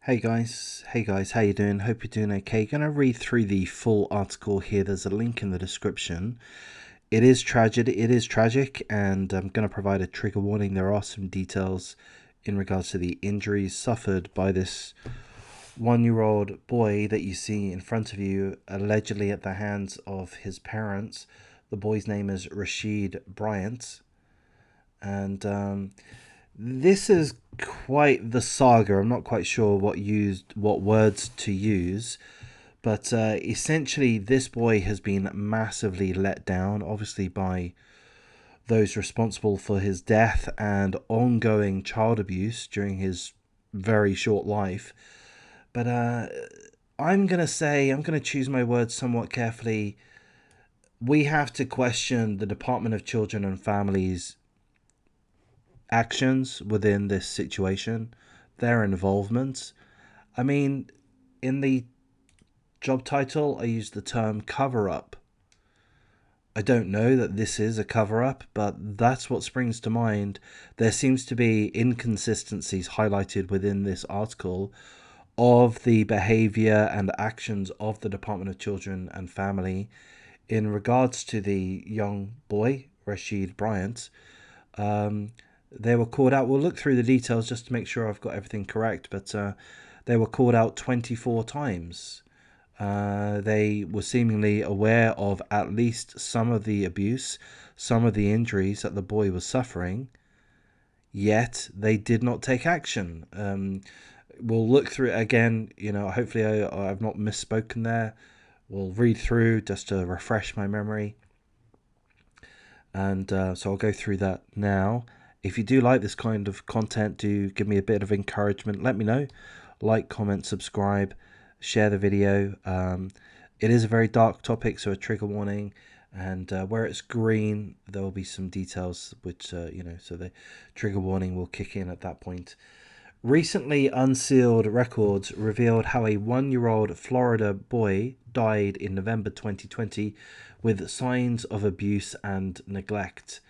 Hey guys, how you doing? Hope you're doing okay. Gonna read through the full article here. There's a link in the description. It is tragic, and I'm gonna provide a trigger warning. There are some details in regards to the injuries suffered by this 1-year-old boy that you see in front of you, allegedly at the hands of his parents. The boy's name is Rashid Bryant, and this is quite the saga. I'm not quite sure what words to use, but essentially this boy has been massively let down, obviously by those responsible for his death and ongoing child abuse during his very short life. But I'm gonna choose my words somewhat carefully. We have to question the Department of Children and Families actions within this situation, their involvement. I mean, in the job title, I used the term cover up. I don't know that this is a cover up, but that's what springs to mind. There seems to be inconsistencies highlighted within this article of the behavior and actions of the Department of Children and Family in regards to the young boy, Rashid Bryant. Um, they were called out. We'll look through the details just to make sure I've got everything correct, but they were called out 24 times. They were seemingly aware of at least some of the abuse, some of the injuries that the boy was suffering, yet they did not take action. We'll look through it again. Hopefully I've not misspoken there. We'll read through just to refresh my memory. And so I'll go through that now. If you do like this kind of content, do give me a bit of encouragement. Let me know. Like, comment, subscribe, share the video. It is a very dark topic, so a trigger warning. And where it's green, there will be some details which, so the trigger warning will kick in at that point. Recently unsealed records revealed how a 1-year-old Florida boy died in November 2020 with signs of abuse and neglect.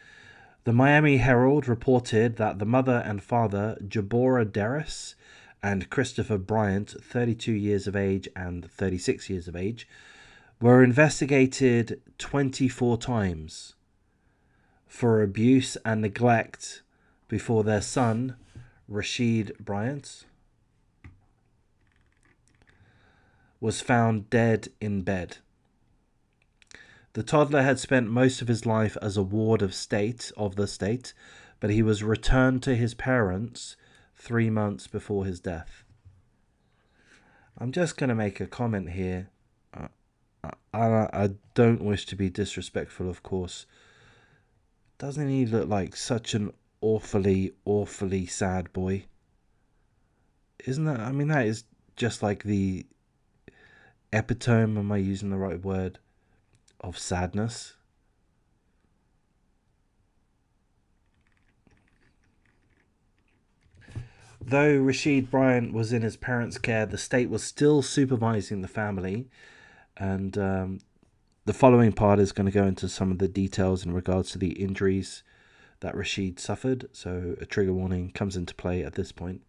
The Miami Herald reported that the mother and father, Jabora Derris and Christopher Bryant, 32 years of age and 36 years of age, were investigated 24 times for abuse and neglect before their son, Rashid Bryant, was found dead in bed. The toddler had spent most of his life as a ward of the state, but he was returned to his parents 3 months before his death. I'm just going to make a comment here. I don't wish to be disrespectful, of course. Doesn't he look like such an awfully, awfully sad boy? Isn't that? I mean, that is just like the epitome, am I using the right word, of sadness. Though Rashid Bryant was in his parents' care, the state was still supervising the family, and the following part is going to go into some of the details in regards to the injuries that Rashid suffered, so a trigger warning comes into play at this point.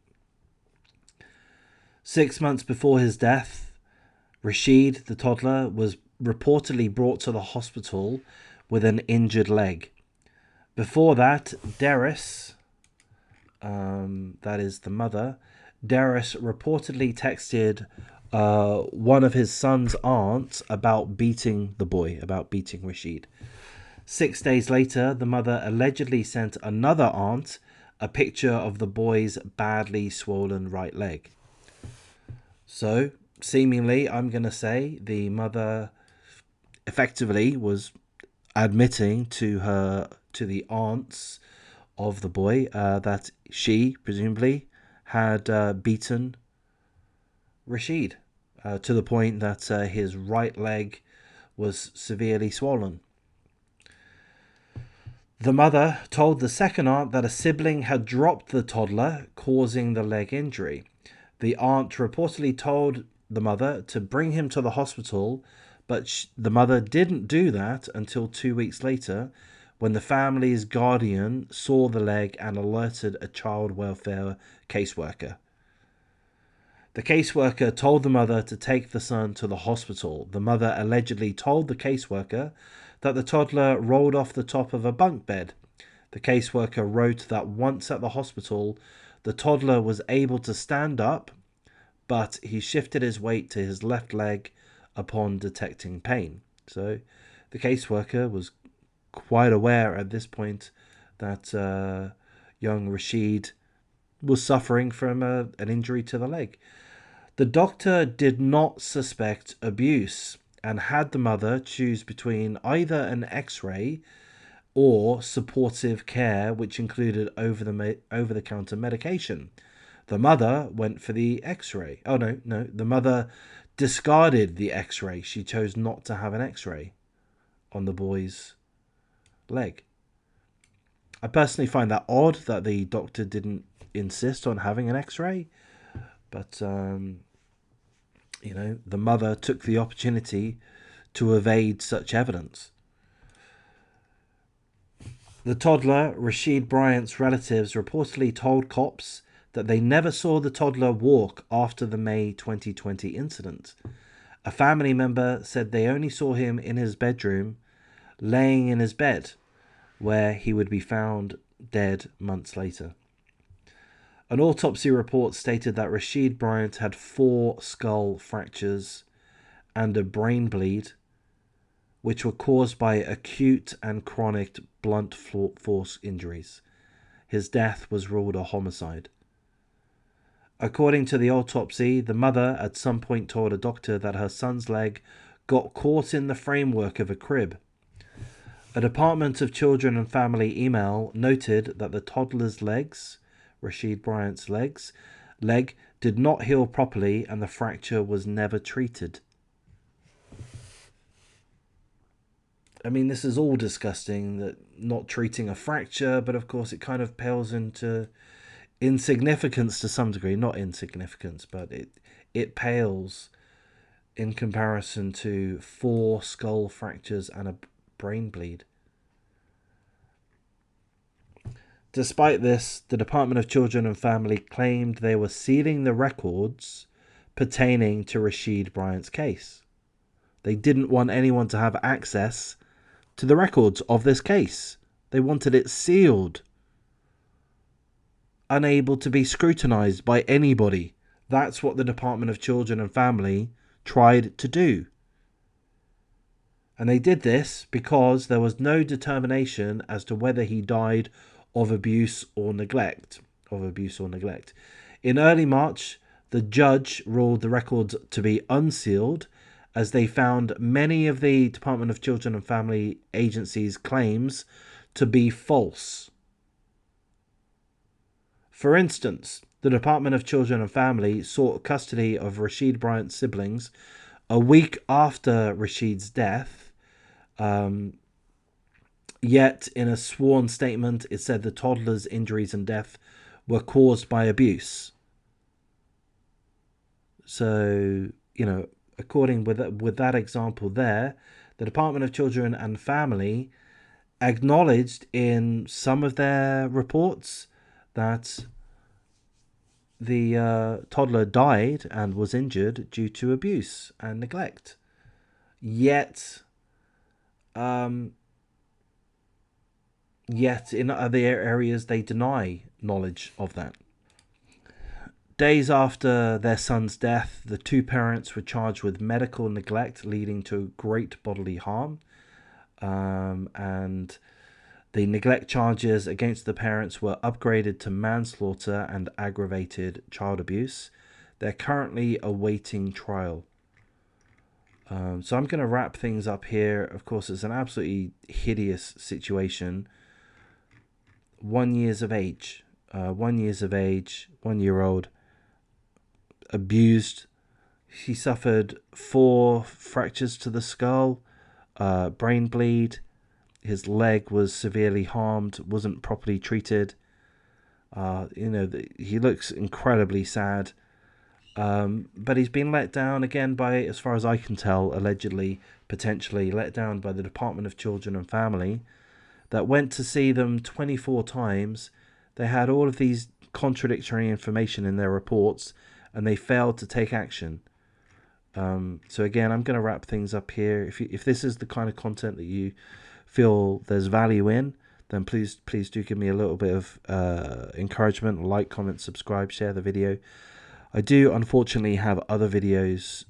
6 months before his death, Rashid, the toddler, was reportedly brought to the hospital with an injured leg. Before that, Derris, that is the mother, Derris reportedly texted one of his son's aunts about beating the boy, about beating Rashid. 6 days later, the mother allegedly sent another aunt a picture of the boy's badly swollen right leg. So, seemingly, I'm going to say the mother effectively was admitting to the aunts of the boy that she presumably had beaten Rashid to the point that his right leg was severely swollen. The mother told the second aunt that a sibling had dropped the toddler, causing the leg injury. The aunt reportedly told the mother to bring him to the hospital, but the mother didn't do that until 2 weeks later, when the family's guardian saw the leg and alerted a child welfare caseworker. The caseworker told the mother to take the son to the hospital. The mother allegedly told the caseworker that the toddler rolled off the top of a bunk bed. The caseworker wrote that once at the hospital, the toddler was able to stand up, but he shifted his weight to his left leg upon detecting pain. So the caseworker was quite aware at this point that young Rashid was suffering from an injury to the leg. The doctor did not suspect abuse and had the mother choose between either an X-ray or supportive care, which included over-the-counter medication. The mother went for the X-ray. Oh, no. The mother discarded the X-ray. She chose not to have an X-ray on the boy's leg. I personally find that odd that the doctor didn't insist on having an X-ray. But, the mother took the opportunity to evade such evidence. The toddler, Rashid Bryant's relatives reportedly told cops that they never saw the toddler walk after the May 2020 incident. A family member said they only saw him in his bedroom, laying in his bed, where he would be found dead months later. An autopsy report stated that Rashid Bryant had 4 skull fractures and a brain bleed, which were caused by acute and chronic blunt force injuries. His death was ruled a homicide. According to the autopsy, the mother at some point told a doctor that her son's leg got caught in the framework of a crib. A Department of Children and Family email noted that the toddler's legs, Rashid Bryant's leg did not heal properly and the fracture was never treated. I mean, this is all disgusting, that not treating a fracture, but of course it kind of pales into insignificance to some degree. Not insignificance, but it pales in comparison to 4 skull fractures and a brain bleed. Despite this, the Department of Children and Family claimed they were sealing the records pertaining to Rashid Bryant's case. They didn't want anyone to have access to the records of this case. They wanted it sealed, unable to be scrutinized by anybody. That's what the Department of Children and Family tried to do. And they did this because there was no determination as to whether he died of abuse or neglect. In early March, the judge ruled the records to be unsealed, as they found many of the Department of Children and Family Agency's claims to be false. For instance, the Department of Children and Family sought custody of Rashid Bryant's siblings a week after Rashid's death. Yet, in a sworn statement, it said the toddler's injuries and death were caused by abuse. So, according with that example there, the Department of Children and Family acknowledged in some of their reports that the toddler died and was injured due to abuse and neglect. Yet in other areas they deny knowledge of that. Days after their son's death, the 2 parents were charged with medical neglect leading to great bodily harm. And the neglect charges against the parents were upgraded to manslaughter and aggravated child abuse. They're currently awaiting trial. So I'm going to wrap things up here. Of course, it's an absolutely hideous situation. 1 year of age, 1-year-old, abused. He suffered 4 fractures to the skull, brain bleed. His leg was severely harmed, wasn't properly treated. He looks incredibly sad. But he's been let down again by, as far as I can tell, allegedly, potentially let down by the Department of Children and Family, that went to see them 24 times. They had all of these contradictory information in their reports, and they failed to take action. So again, I'm going to wrap things up here. If this is the kind of content that you feel there's value in, then please do give me a little bit of encouragement. Like, comment, subscribe, share the video. I do unfortunately have other videos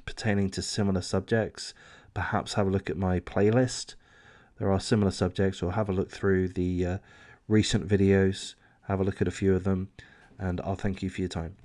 pertaining to similar subjects. Perhaps have a look at my playlist. There are similar subjects, or have a look through the recent videos. Have a look at a few of them, and I'll thank you for your time.